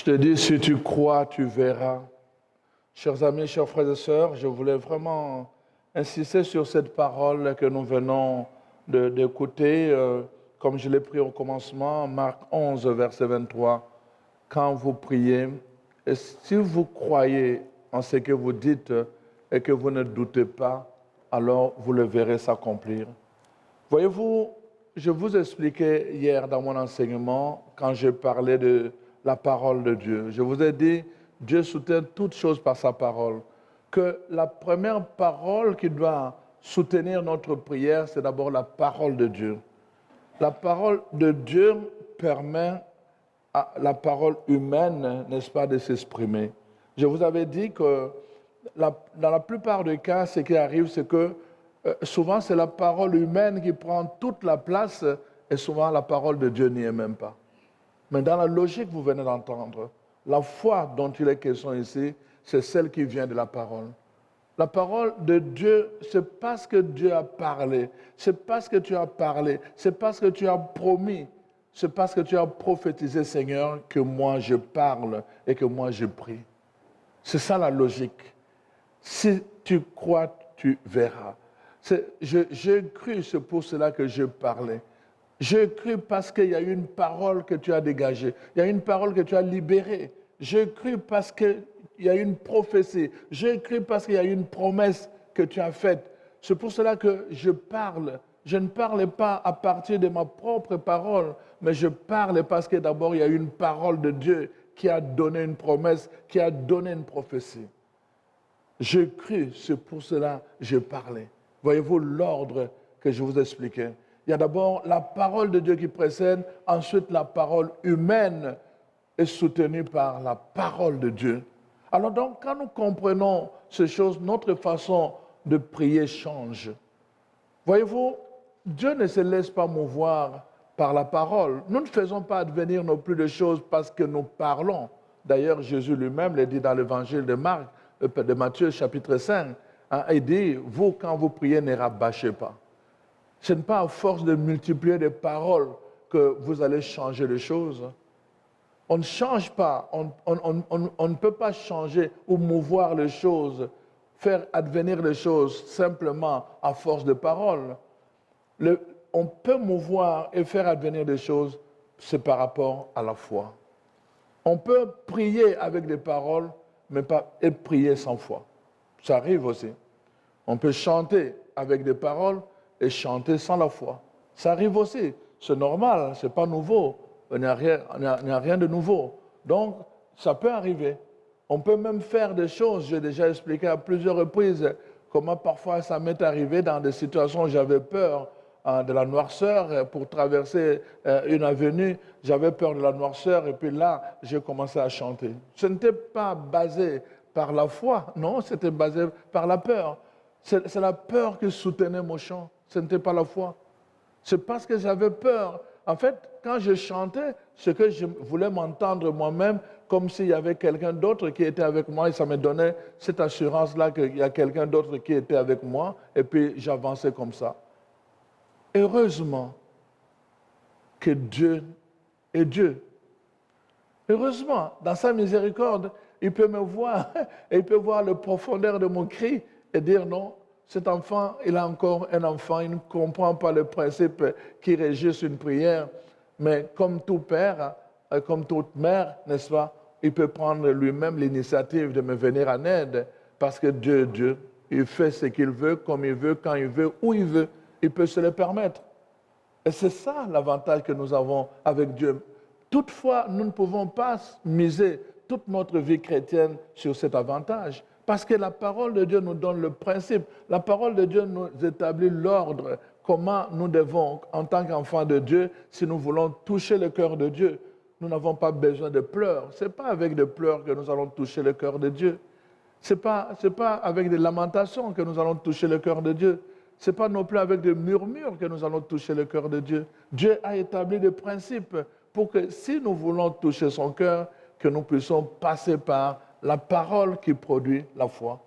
Je te dis, si tu crois, tu verras. Chers amis, chers frères et sœurs, je voulais vraiment insister sur cette parole que nous venons d'écouter, comme je l'ai pris au commencement, Marc 11, verset 23. Quand vous priez, et si vous croyez en ce que vous dites et que vous ne doutez pas, alors vous le verrez s'accomplir. Voyez-vous, je vous expliquais hier dans mon enseignement, quand je parlais de la parole de Dieu. Je vous ai dit, Dieu soutient toutes choses par sa parole. Que la première parole qui doit soutenir notre prière, c'est d'abord la parole de Dieu. La parole de Dieu permet à la parole humaine, n'est-ce pas, de s'exprimer. Je vous avais dit que dans la plupart des cas, ce qui arrive, c'est que souvent c'est la parole humaine qui prend toute la place et souvent la parole de Dieu n'y est même pas. Mais dans la logique que vous venez d'entendre, la foi dont il est question ici, c'est celle qui vient de la parole. La parole de Dieu, c'est parce que Dieu a parlé, c'est parce que tu as parlé, c'est parce que tu as promis, c'est parce que tu as prophétisé, Seigneur, que moi je parle et que moi je prie. C'est ça la logique. Si tu crois, tu verras. J'ai cru, c'est pour cela que je parlais. J'ai cru parce qu'il y a une parole que tu as dégagée. Il y a une parole que tu as libérée. J'ai cru parce qu'il y a une prophétie. J'ai cru parce qu'il y a une promesse que tu as faite. C'est pour cela que je parle. Je ne parle pas à partir de ma propre parole, mais je parle parce que d'abord il y a une parole de Dieu qui a donné une promesse, qui a donné une prophétie. J'ai cru, c'est pour cela que je parlais. Voyez-vous l'ordre que je vous expliquais. Il y a d'abord la parole de Dieu qui précède, ensuite la parole humaine est soutenue par la parole de Dieu. Alors donc, quand nous comprenons ces choses, notre façon de prier change. Voyez-vous, Dieu ne se laisse pas mouvoir par la parole. Nous ne faisons pas advenir non plus de choses parce que nous parlons. D'ailleurs, Jésus lui-même le dit dans l'évangile de Matthieu, chapitre 5. Il dit, vous, quand vous priez, ne rabâchez pas. Ce n'est pas à force de multiplier des paroles que vous allez changer les choses. On ne change pas, on ne peut pas changer ou mouvoir les choses, faire advenir les choses simplement à force de paroles. On peut mouvoir et faire advenir des choses, c'est par rapport à la foi. On peut prier avec des paroles, mais pas et prier sans foi. Ça arrive aussi. On peut chanter avec des paroles et chanter sans la foi. Ça arrive aussi. C'est normal, ce n'est pas nouveau. Il n'y a rien de nouveau. Donc, ça peut arriver. On peut même faire des choses, j'ai déjà expliqué à plusieurs reprises comment parfois ça m'est arrivé dans des situations où j'avais peur de la noirceur pour traverser une avenue. J'avais peur de la noirceur et puis là, j'ai commencé à chanter. Ce n'était pas basé par la foi, non, c'était basé par la peur. C'est la peur qui soutenait mon chant, ce n'était pas la foi. C'est parce que j'avais peur. En fait, quand je chantais, ce que je voulais m'entendre moi-même, comme s'il y avait quelqu'un d'autre qui était avec moi, et ça me donnait cette assurance-là qu'il y a quelqu'un d'autre qui était avec moi, et puis j'avançais comme ça. Heureusement que Dieu est Dieu. Heureusement, dans sa miséricorde, il peut me voir, et il peut voir la profondeur de mon cri, et dire non, cet enfant, il est encore un enfant, il ne comprend pas le principe qui régisse une prière, mais comme tout père, comme toute mère, n'est-ce pas, il peut prendre lui-même l'initiative de me venir en aide, parce que Dieu est Dieu, il fait ce qu'il veut, comme il veut, quand il veut, où il veut, il peut se le permettre. Et c'est ça l'avantage que nous avons avec Dieu. Toutefois, nous ne pouvons pas miser toute notre vie chrétienne sur cet avantage. Parce que la parole de Dieu nous donne le principe. La parole de Dieu nous établit l'ordre. Comment nous devons, en tant qu'enfants de Dieu, si nous voulons toucher le cœur de Dieu, nous n'avons pas besoin de pleurs. Ce n'est pas avec des pleurs que nous allons toucher le cœur de Dieu. Ce n'est pas avec des lamentations que nous allons toucher le cœur de Dieu. Ce n'est pas non plus avec des murmures que nous allons toucher le cœur de Dieu. Dieu a établi des principes pour que si nous voulons toucher son cœur, que nous puissions passer par la parole qui produit la foi.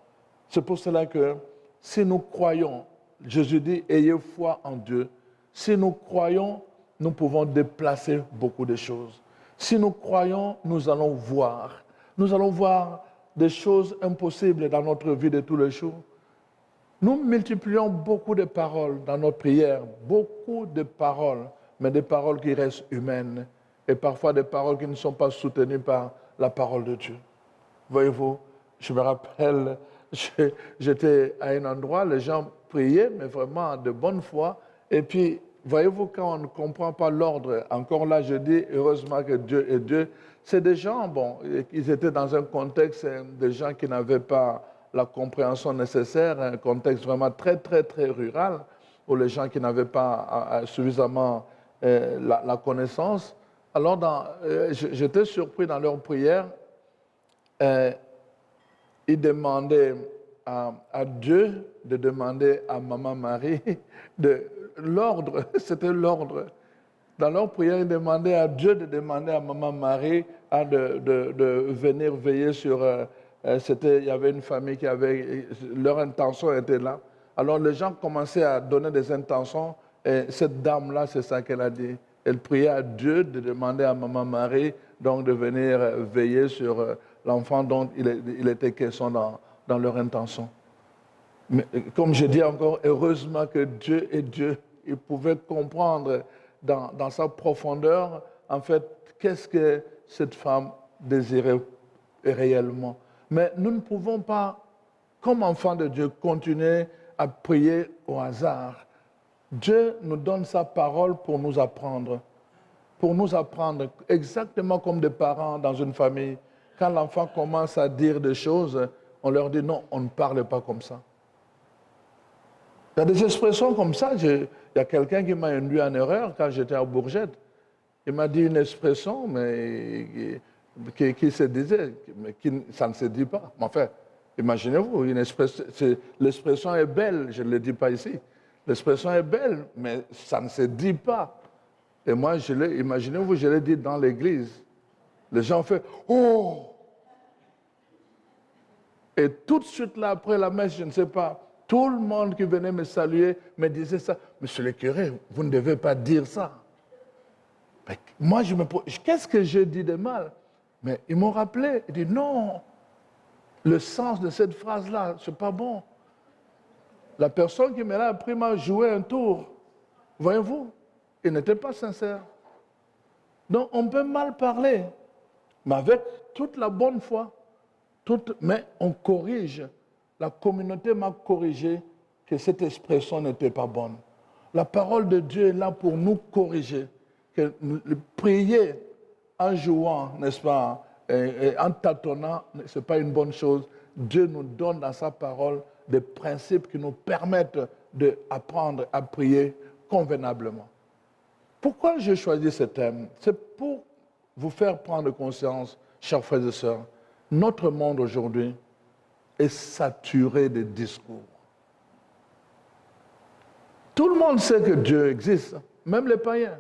C'est pour cela que si nous croyons, Jésus dit, ayez foi en Dieu. Si nous croyons, nous pouvons déplacer beaucoup de choses. Si nous croyons, nous allons voir. Nous allons voir des choses impossibles dans notre vie de tous les jours. Nous multiplions beaucoup de paroles dans notre prière, beaucoup de paroles, mais des paroles qui restent humaines et parfois des paroles qui ne sont pas soutenues par la parole de Dieu. Voyez-vous, je me rappelle, j'étais à un endroit, les gens priaient, mais vraiment de bonne foi, et puis, voyez-vous, quand on ne comprend pas l'ordre, encore là, je dis, heureusement que Dieu est Dieu, c'est des gens, bon, ils étaient dans un contexte de gens qui n'avaient pas la compréhension nécessaire, un contexte vraiment très, très, très rural, où les gens qui n'avaient pas suffisamment la connaissance. Alors, j'étais surpris dans leur prière, ils demandaient à Dieu de demander à Maman Marie de l'ordre, c'était l'ordre. Dans leur prière, ils demandaient à Dieu de demander à Maman Marie de venir veiller sur... il y avait une famille qui avait... Leur intention était là. Alors les gens commençaient à donner des intentions. Et cette dame-là, c'est ça qu'elle a dit. Elle priait à Dieu de demander à Maman Marie donc de venir veiller sur l'enfant dont il était question dans leur intention. Mais comme je dis encore, heureusement que Dieu est Dieu. Il pouvait comprendre dans sa profondeur, en fait, qu'est-ce que cette femme désirait réellement. Mais nous ne pouvons pas, comme enfants de Dieu, continuer à prier au hasard. Dieu nous donne sa parole pour nous apprendre. Pour nous apprendre, exactement comme des parents dans une famille. Quand l'enfant commence à dire des choses, on leur dit non, on ne parle pas comme ça. Il y a des expressions comme ça. Il y a quelqu'un qui m'a induit en erreur quand j'étais à Bourgette. Il m'a dit une expression mais, qui se disait, mais ça ne se dit pas. Mais enfin, imaginez-vous, l'expression est belle, je ne le dis pas ici. L'expression est belle, mais ça ne se dit pas. Et moi, imaginez-vous, je l'ai dit dans l'église. Les gens ont fait « Oh !» Et tout de suite là, après la messe, je ne sais pas, tout le monde qui venait me saluer me disait ça. « Monsieur le curé, vous ne devez pas dire ça. » Moi, je me pose, qu'est-ce que j'ai dit de mal? Mais ils m'ont rappelé, ils disent non, le sens de cette phrase-là, c'est pas bon. La personne qui me l'a appris m'a joué un tour. Voyez-vous, il n'était pas sincère. Donc, on peut mal parler, mais avec toute la bonne foi, mais on corrige. La communauté m'a corrigé que cette expression n'était pas bonne. La parole de Dieu est là pour nous corriger. Que prier en jouant, n'est-ce pas, et en tâtonnant, ce n'est pas une bonne chose. Dieu nous donne dans sa parole des principes qui nous permettent d'apprendre à prier convenablement. Pourquoi j'ai choisi ce thème? C'est pour vous faire prendre conscience, chers frères et sœurs, notre monde aujourd'hui est saturé de discours. Tout le monde sait que Dieu existe, même les païens.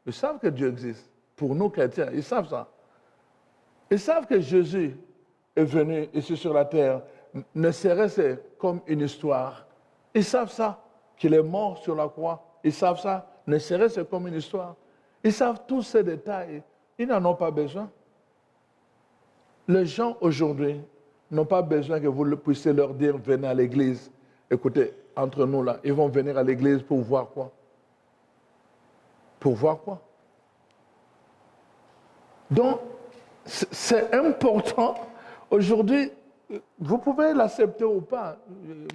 Ils savent que Dieu existe. Pour nous chrétiens, ils savent ça. Ils savent que Jésus est venu ici sur la terre, ne serait-ce comme une histoire. Ils savent ça, qu'il est mort sur la croix. Ils savent ça, ne serait-ce comme une histoire. Ils savent tous ces détails. Ils n'en ont pas besoin. Les gens aujourd'hui n'ont pas besoin que vous puissiez leur dire, venez à l'église. Écoutez, entre nous là, ils vont venir à l'église pour voir quoi? Pour voir quoi? Donc, c'est important. Aujourd'hui, vous pouvez l'accepter ou pas.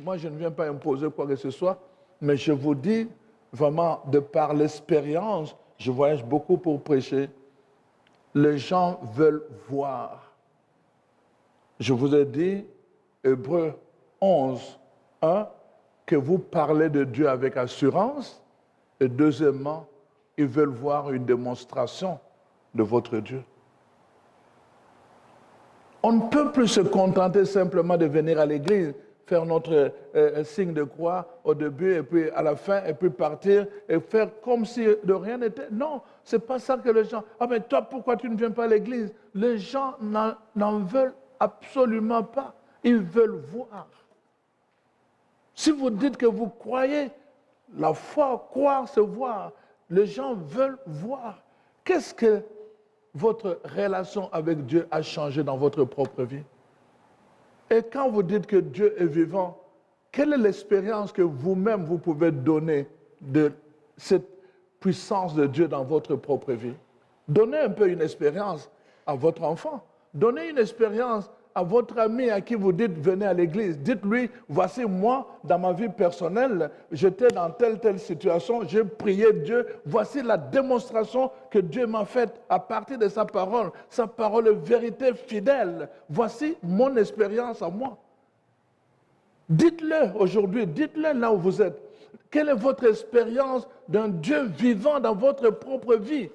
Moi, je ne viens pas imposer quoi que ce soit, mais je vous dis vraiment, de par l'expérience, je voyage beaucoup pour prêcher. Les gens veulent voir. Je vous ai dit, Hébreux 11, 1, que vous parlez de Dieu avec assurance, et deuxièmement, ils veulent voir une démonstration de votre Dieu. On ne peut plus se contenter simplement de venir à l'église, faire notre signe de croix au début et puis à la fin, et puis partir et faire comme si de rien n'était. Non, ce n'est pas ça que les gens... Ah mais toi, pourquoi tu ne viens pas à l'église? Les gens n'en veulent absolument pas. Ils veulent voir. Si vous dites que vous croyez, la foi, croire, c'est voir. Les gens veulent voir. Qu'est-ce que votre relation avec Dieu a changé dans votre propre vie? Et quand vous dites que Dieu est vivant, quelle est l'expérience que vous-même vous pouvez donner de cette puissance de Dieu dans votre propre vie? Donnez un peu une expérience à votre enfant. Donnez une expérience à votre ami à qui vous dites venez à l'église. Dites-lui, voici moi, dans ma vie personnelle, j'étais dans telle situation, j'ai prié Dieu, voici la démonstration que Dieu m'a faite à partir de sa parole est vérité fidèle. Voici mon expérience à moi. Dites-le aujourd'hui, dites-le là où vous êtes. Quelle est votre expérience d'un Dieu vivant dans votre propre vie?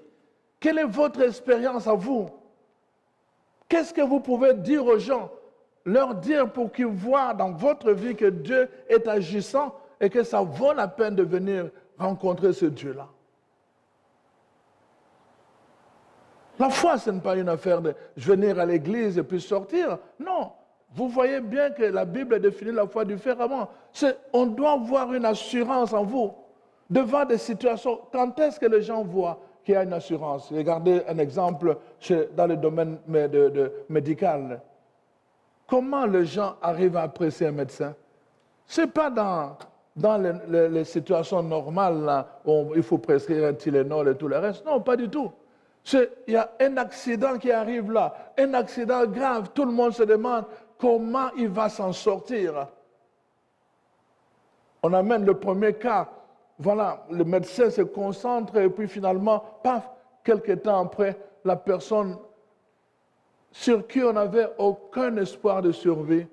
Quelle est votre expérience à vous? Qu'est-ce que vous pouvez dire aux gens? Leur dire pour qu'ils voient dans votre vie que Dieu est agissant et que ça vaut la peine de venir rencontrer ce Dieu-là. La foi, ce n'est pas une affaire de venir à l'église et puis sortir. Non. Vous voyez bien que la Bible définit la foi différemment. On doit avoir une assurance en vous. Devant des situations, quand est-ce que les gens voient qu'il y a une assurance? Regardez un exemple dans le domaine médical. Comment les gens arrivent à apprécier un médecin? Ce n'est pas dans les situations normales là, où il faut prescrire un Tylenol et tout le reste. Non, pas du tout. Il y a un accident qui arrive là, un accident grave. Tout le monde se demande comment il va s'en sortir. On amène le premier cas. Voilà, le médecin se concentre et puis finalement, paf, quelques temps après, la personne sur qui on n'avait aucun espoir de survie,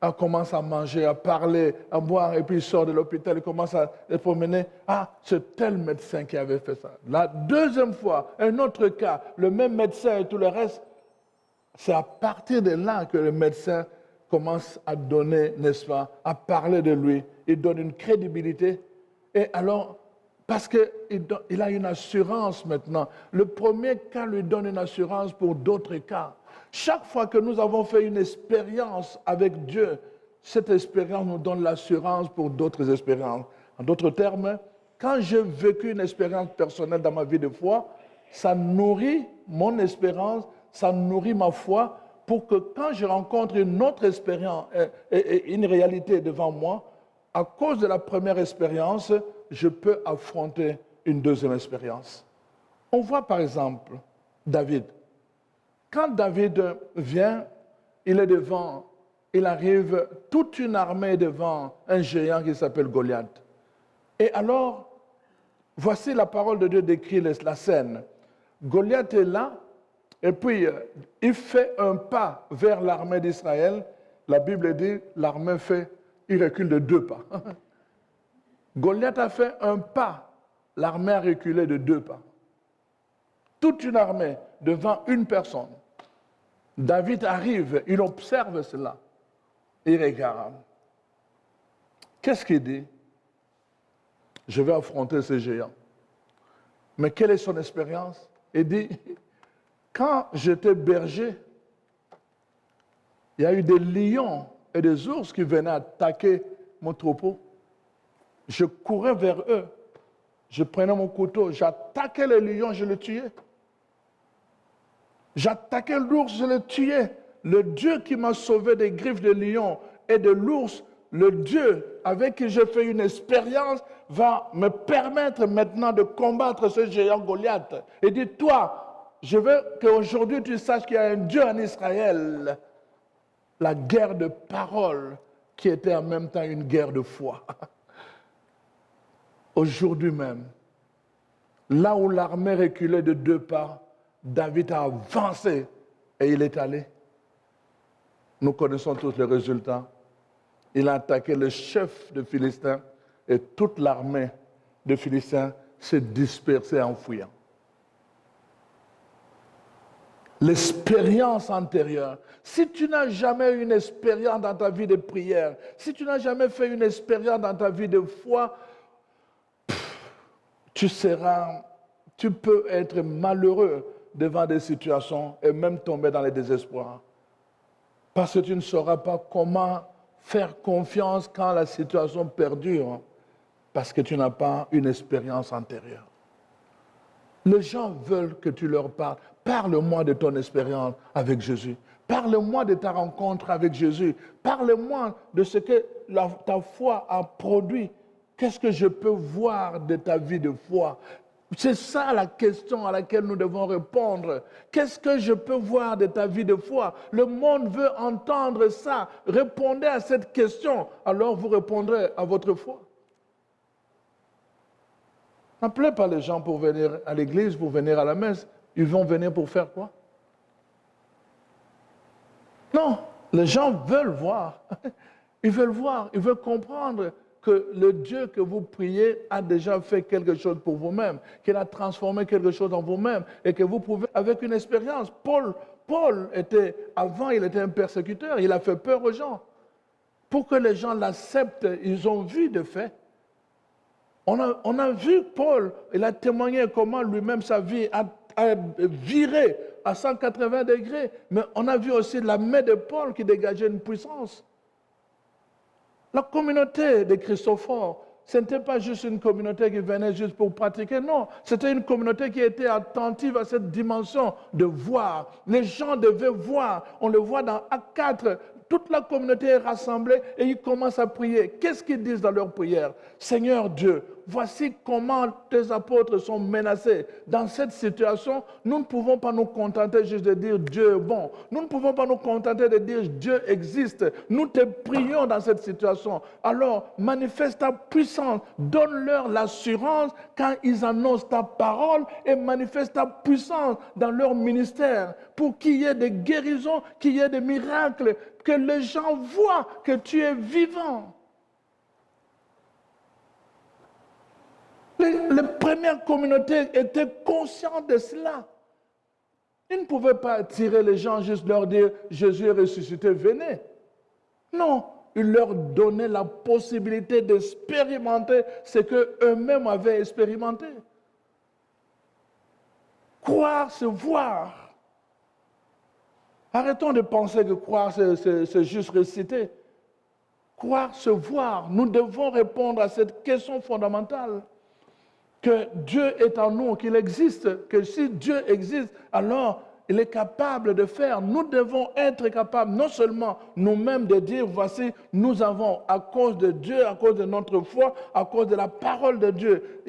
elle commence à manger, à parler, à boire, et puis il sort de l'hôpital, il commence à se promener. Ah, c'est tel médecin qui avait fait ça. La deuxième fois, un autre cas, le même médecin et tout le reste, c'est à partir de là que le médecin commence à donner, n'est-ce pas, à parler de lui. Il donne une crédibilité. Et alors, parce qu'il a une assurance maintenant. Le premier cas lui donne une assurance pour d'autres cas. Chaque fois que nous avons fait une expérience avec Dieu, cette expérience nous donne l'assurance pour d'autres expériences. En d'autres termes, quand j'ai vécu une expérience personnelle dans ma vie de foi, ça nourrit mon espérance, ça nourrit ma foi pour que quand je rencontre une autre expérience et une réalité devant moi, à cause de la première expérience, je peux affronter une deuxième expérience. On voit par exemple David. Quand David vient, il est devant, il arrive, toute une armée devant un géant qui s'appelle Goliath. Et alors, voici la parole de Dieu décrit la scène. Goliath est là, et puis il fait un pas vers l'armée d'Israël. La Bible dit, l'armée il recule de 2 pas. Goliath a fait un pas, l'armée a reculé de 2 pas. Toute une armée devant une personne. David arrive, il observe cela. Il regarde. Qu'est-ce qu'il dit? Je vais affronter ce géant. Mais quelle est son expérience? Il dit, quand j'étais berger, il y a eu des lions et des ours qui venaient attaquer mon troupeau. Je courais vers eux, je prenais mon couteau, j'attaquais le lion, je le tuais. J'attaquais l'ours, je le tuais. Le Dieu qui m'a sauvé des griffes de lion et de l'ours, le Dieu avec qui j'ai fait une expérience, va me permettre maintenant de combattre ce géant Goliath. Et dit, toi, je veux qu'aujourd'hui tu saches qu'il y a un Dieu en Israël. La guerre de parole qui était en même temps une guerre de foi. Aujourd'hui même, là où l'armée reculait de 2 pas, David a avancé et il est allé. Nous connaissons tous les résultats. Il a attaqué le chef de Philistins et toute l'armée de Philistins s'est dispersée en fuyant. L'expérience antérieure. Si tu n'as jamais eu une expérience dans ta vie de prière, si tu n'as jamais fait une expérience dans ta vie de foi, tu peux être malheureux devant des situations et même tomber dans le désespoir. Parce que tu ne sauras pas comment faire confiance quand la situation perdure, parce que tu n'as pas une expérience antérieure. Les gens veulent que tu leur parles. Parle-moi de ton expérience avec Jésus. Parle-moi de ta rencontre avec Jésus. Parle-moi de ce que ta foi a produit. Qu'est-ce que je peux voir de ta vie de foi? C'est ça la question à laquelle nous devons répondre. Qu'est-ce que je peux voir de ta vie de foi? Le monde veut entendre ça. Répondez à cette question, alors vous répondrez à votre foi. N'appelez pas les gens pour venir à l'église, pour venir à la messe. Ils vont venir pour faire quoi? Non, les gens veulent voir. Ils veulent voir, ils veulent comprendre que le Dieu que vous priez a déjà fait quelque chose pour vous-même, qu'il a transformé quelque chose en vous-même et que vous pouvez, avec une expérience. Paul était, avant, il était un persécuteur, il a fait peur aux gens. Pour que les gens l'acceptent, ils ont vu de fait. On a vu Paul, il a témoigné comment lui-même sa vie a viré à 180 degrés, mais on a vu aussi la main de Paul qui dégageait une puissance. La communauté de Christophore, ce n'était pas juste une communauté qui venait juste pour pratiquer, non, c'était une communauté qui était attentive à cette dimension de voir. Les gens devaient voir, on le voit dans Actes 4, toute la communauté est rassemblée et ils commencent à prier. Qu'est-ce qu'ils disent dans leur prière? Seigneur Dieu, voici comment tes apôtres sont menacés. Dans cette situation, nous ne pouvons pas nous contenter juste de dire Dieu est bon. Nous ne pouvons pas nous contenter de dire Dieu existe. Nous te prions dans cette situation. Alors, manifeste ta puissance. Donne-leur l'assurance quand ils annoncent ta parole et manifeste ta puissance dans leur ministère pour qu'il y ait des guérisons, qu'il y ait des miracles, que les gens voient que tu es vivant. Les premières communautés étaient conscientes de cela. Ils ne pouvaient pas attirer les gens, juste leur dire « Jésus est ressuscité, venez ». Non, ils leur donnaient la possibilité d'expérimenter ce qu'eux-mêmes avaient expérimenté. Croire, c'est voir. Arrêtons de penser que croire, c'est juste réciter. Croire, c'est voir. Nous devons répondre à cette question fondamentale. Que Dieu est en nous, qu'il existe, que si Dieu existe, alors il est capable de faire. Nous devons être capables, non seulement nous-mêmes de dire, voici, nous avons, à cause de Dieu, à cause de notre foi, à cause de la parole de Dieu,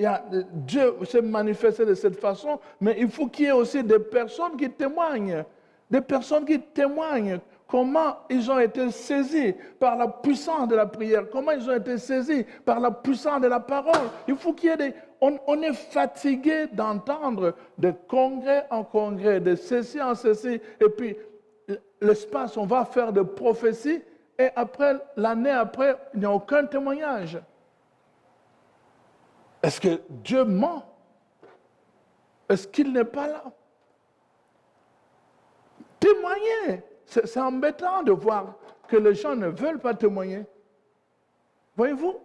Dieu s'est manifesté de cette façon, mais il faut qu'il y ait aussi des personnes qui témoignent. Des personnes qui témoignent comment ils ont été saisis par la puissance de la prière, comment ils ont été saisis par la puissance de la parole. Il faut qu'il y ait des... On est fatigué d'entendre de congrès en congrès, de ceci en ceci, et puis l'espace, on va faire des prophéties, et après, l'année après, il n'y a aucun témoignage. Est-ce que Dieu ment? Est-ce qu'il n'est pas là? Témoigner. C'est embêtant de voir que les gens ne veulent pas témoigner. Voyez-vous,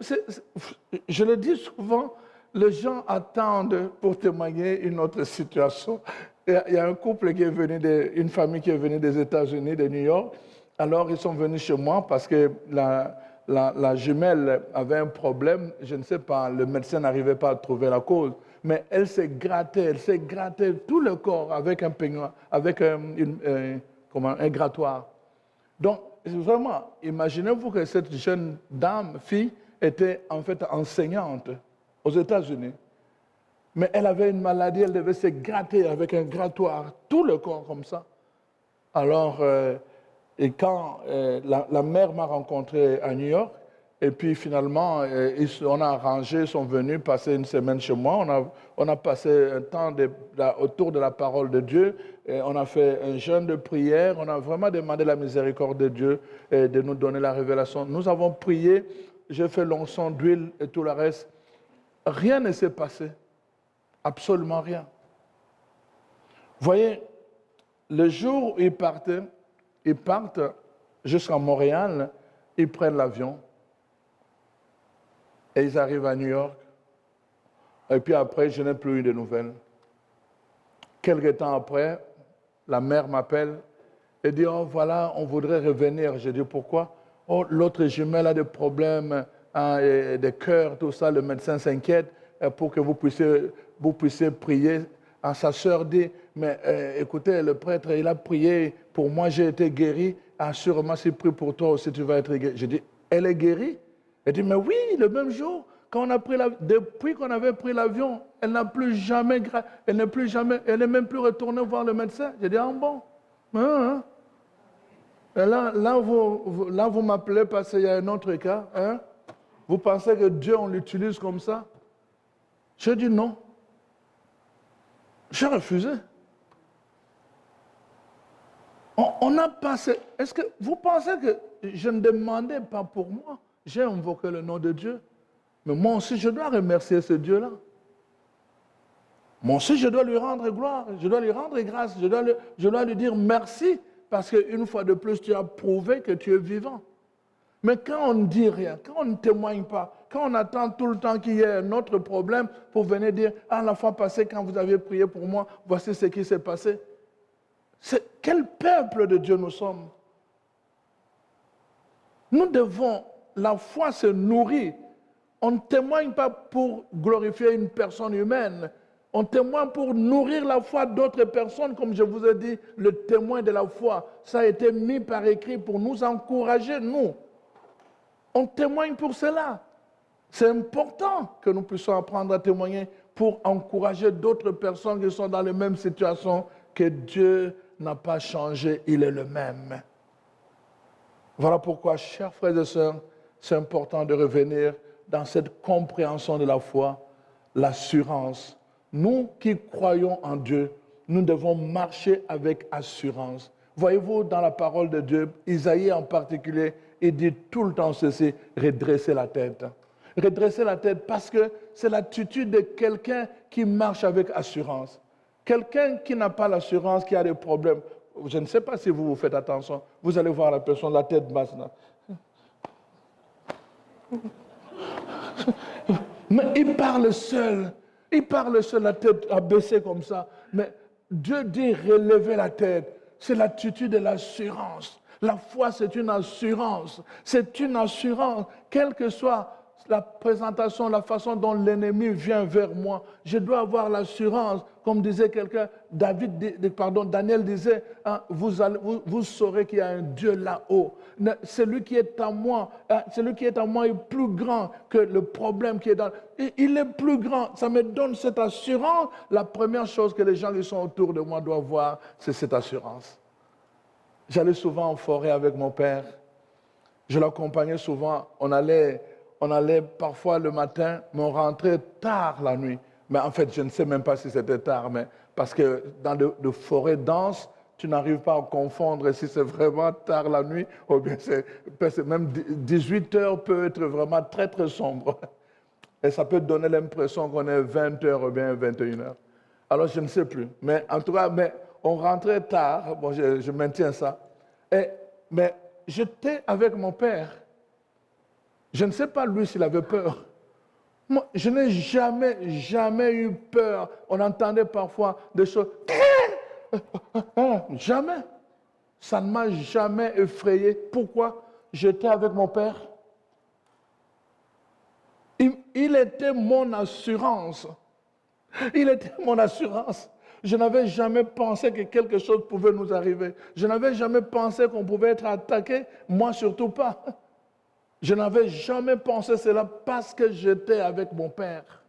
je le dis souvent, les gens attendent pour témoigner une autre situation. Il y a un couple qui est venu, une famille qui est venue des États-Unis, de New York. Alors, ils sont venus chez moi parce que la jumelle avait un problème. Je ne sais pas, le médecin n'arrivait pas à trouver la cause. Mais elle s'est grattée tout le corps avec un peignoir, avec un grattoir. Donc, vraiment, imaginez-vous que cette jeune fille, était en fait enseignante aux États-Unis. Mais elle avait une maladie, elle devait se gratter avec un grattoir, tout le corps comme ça. Alors, et quand la mère m'a rencontré à New York, et puis finalement, on a arrangé, ils sont venus passer une semaine chez moi. On a passé un temps autour de la parole de Dieu. Et on a fait un jeûne de prière. On a vraiment demandé la miséricorde de Dieu et de nous donner la révélation. Nous avons prié. J'ai fait l'onction d'huile et tout le reste. Rien ne s'est passé. Absolument rien. Vous voyez, le jour où ils partent jusqu'à Montréal, ils prennent l'avion. Et ils arrivent à New York. Et puis après, je n'ai plus eu de nouvelles. Quelque temps après, la mère m'appelle et dit « Oh, voilà, on voudrait revenir. » Je dis « Pourquoi ?»« Oh, l'autre jumelle a des problèmes, des cœurs, tout ça. Le médecin s'inquiète pour que vous puissiez prier. » Sa sœur dit mais écoutez, le prêtre, il a prié pour moi, j'ai été guéri. Sûrement, s'il prie pour toi aussi, tu vas être guéri. J'ai dit, elle est guérie? Elle dit, mais oui, le même jour, quand on a pris depuis qu'on avait pris l'avion, elle n'a plus jamais, elle n'est même plus retournée voir le médecin. J'ai dit, ah bon? Hein? Et là, vous m'appelez parce qu'il y a un autre cas. Hein? Vous pensez que Dieu, on l'utilise comme ça? J'ai dit non. J'ai refusé. On a passé. Est-ce que vous pensez que je ne demandais pas pour moi? J'ai invoqué le nom de Dieu. Mais moi aussi, je dois remercier ce Dieu-là. Moi aussi, je dois lui rendre gloire, je dois lui rendre grâce, je dois lui dire merci, parce qu'une fois de plus, tu as prouvé que tu es vivant. Mais quand on ne dit rien, quand on ne témoigne pas, quand on attend tout le temps qu'il y ait un autre problème pour venir dire, ah, la fois passée, quand vous aviez prié pour moi, voici ce qui s'est passé. Quel peuple de Dieu nous sommes? Nous devons, la foi se nourrit. On ne témoigne pas pour glorifier une personne humaine. On témoigne pour nourrir la foi d'autres personnes, comme je vous ai dit, le témoin de la foi. Ça a été mis par écrit pour nous encourager, nous. On témoigne pour cela. C'est important que nous puissions apprendre à témoigner pour encourager d'autres personnes qui sont dans les mêmes situations, que Dieu n'a pas changé, il est le même. Voilà pourquoi, chers frères et sœurs, c'est important de revenir dans cette compréhension de la foi, l'assurance. Nous qui croyons en Dieu, nous devons marcher avec assurance. Voyez-vous, dans la parole de Dieu, Isaïe en particulier, il dit tout le temps ceci, redresser la tête. Redresser la tête parce que c'est l'attitude de quelqu'un qui marche avec assurance. Quelqu'un qui n'a pas l'assurance, qui a des problèmes. Je ne sais pas si vous faites attention. Vous allez voir la personne, la tête basse. Là. Mais il parle seul. Il parle seul, la tête abaissée comme ça. Mais Dieu dit relever la tête. C'est l'attitude de l'assurance. La foi, c'est une assurance. C'est une assurance. Quelle que soit la présentation, la façon dont l'ennemi vient vers moi, je dois avoir l'assurance. Comme disait quelqu'un, Daniel disait, hein, vous saurez qu'il y a un Dieu là-haut. Celui qui est en moi, celui qui est en moi est plus grand que le problème qui est dans. Il est plus grand. Ça me donne cette assurance. La première chose que les gens qui sont autour de moi doivent voir, c'est cette assurance. J'allais souvent en forêt avec mon père. Je l'accompagnais souvent. On allait parfois le matin, mais on rentrait tard la nuit. Mais en fait, je ne sais même pas si c'était tard, mais parce que dans de forêts denses, tu n'arrives pas à confondre si c'est vraiment tard la nuit ou bien même 18 heures peut être vraiment très très sombre. Et ça peut donner l'impression qu'on est 20 heures ou bien 21 heures. Alors je ne sais plus. Mais en tout cas, on rentrait tard. Bon, je maintiens ça. Mais j'étais avec mon père. Je ne sais pas lui s'il avait peur. Moi, je n'ai jamais eu peur. On entendait parfois des choses. Jamais. Ça ne m'a jamais effrayé. Pourquoi? J'étais avec mon père. Il était mon assurance. Il était mon assurance. Je n'avais jamais pensé que quelque chose pouvait nous arriver. Je n'avais jamais pensé qu'on pouvait être attaqué. Moi, surtout pas. Je n'avais jamais pensé cela parce que j'étais avec mon Père.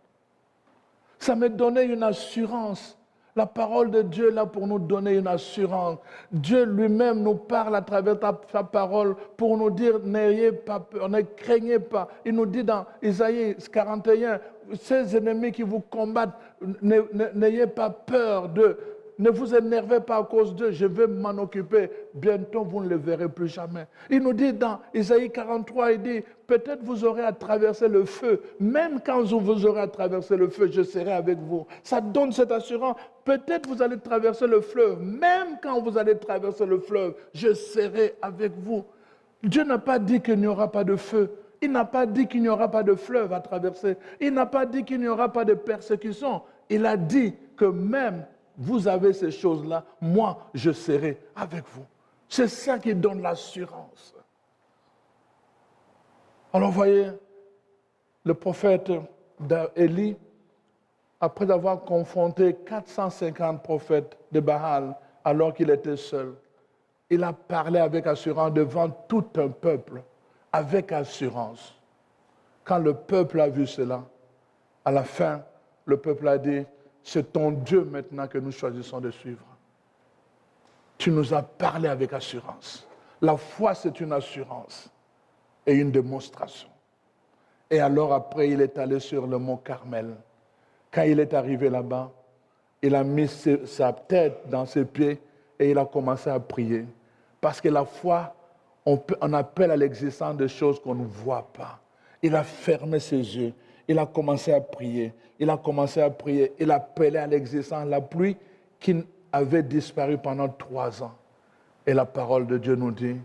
Ça me donnait une assurance. La parole de Dieu est là pour nous donner une assurance. Dieu lui-même nous parle à travers sa parole pour nous dire n'ayez pas peur, ne craignez pas. Il nous dit dans Isaïe 41, ces ennemis qui vous combattent, n'ayez pas peur d'eux. Ne vous énervez pas à cause d'eux, je vais m'en occuper. Bientôt, vous ne les verrez plus jamais. Il nous dit dans Isaïe 43, il dit, peut-être vous aurez à traverser le feu. Même quand vous aurez à traverser le feu, je serai avec vous. Ça donne cette assurance. Peut-être vous allez traverser le fleuve. Même quand vous allez traverser le fleuve, je serai avec vous. Dieu n'a pas dit qu'il n'y aura pas de feu. Il n'a pas dit qu'il n'y aura pas de fleuve à traverser. Il n'a pas dit qu'il n'y aura pas de persécution. Il a dit que même vous avez ces choses-là, moi, je serai avec vous. C'est ça qui donne l'assurance. Alors, voyez, le prophète Élie après avoir confronté 450 prophètes de Baal alors qu'il était seul, il a parlé avec assurance devant tout un peuple, avec assurance. Quand le peuple a vu cela, à la fin, le peuple a dit, c'est ton Dieu maintenant que nous choisissons de suivre. Tu nous as parlé avec assurance. La foi, c'est une assurance et une démonstration. Et alors après, il est allé sur le mont Carmel. Quand il est arrivé là-bas, il a mis sa tête dans ses pieds et il a commencé à prier. Parce que la foi, on appelle à l'existence des choses qu'on ne voit pas. Il a fermé ses yeux. Il a commencé à prier. Il a commencé à prier. Il appelait à l'existence la pluie qui avait disparu pendant 3 ans. Et la parole de Dieu nous dit,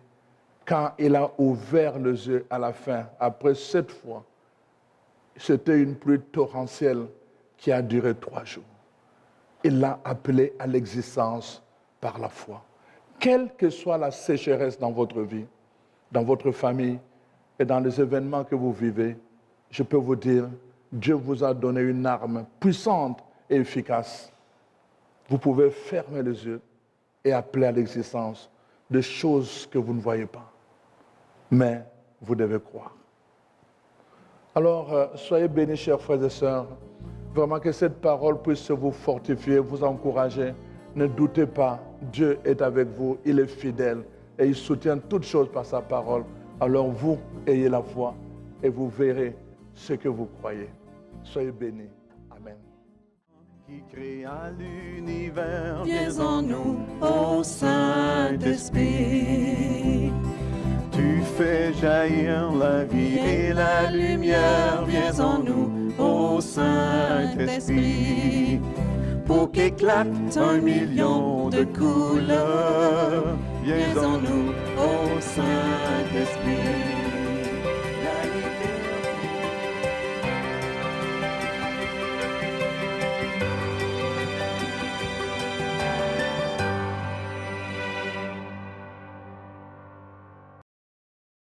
quand il a ouvert les yeux à la fin, après 7 fois, c'était une pluie torrentielle qui a duré 3 jours. Il l'a appelé à l'existence par la foi. Quelle que soit la sécheresse dans votre vie, dans votre famille et dans les événements que vous vivez, je peux vous dire, Dieu vous a donné une arme puissante et efficace. Vous pouvez fermer les yeux et appeler à l'existence des choses que vous ne voyez pas. Mais vous devez croire. Alors, soyez bénis, chers frères et sœurs. Vraiment que cette parole puisse vous fortifier, vous encourager. Ne doutez pas, Dieu est avec vous, il est fidèle et il soutient toutes choses par sa parole. Alors vous, ayez la foi et vous verrez ce que vous croyez. Soyez bénis. Amen. Qui créa l'univers, Viens en nous, ô Saint-Esprit. tu fais jaillir la vie et la lumière, viens en nous, ô Saint-Esprit, pour qu'éclate 1 million de couleurs, viens en nous, ô Saint-Esprit.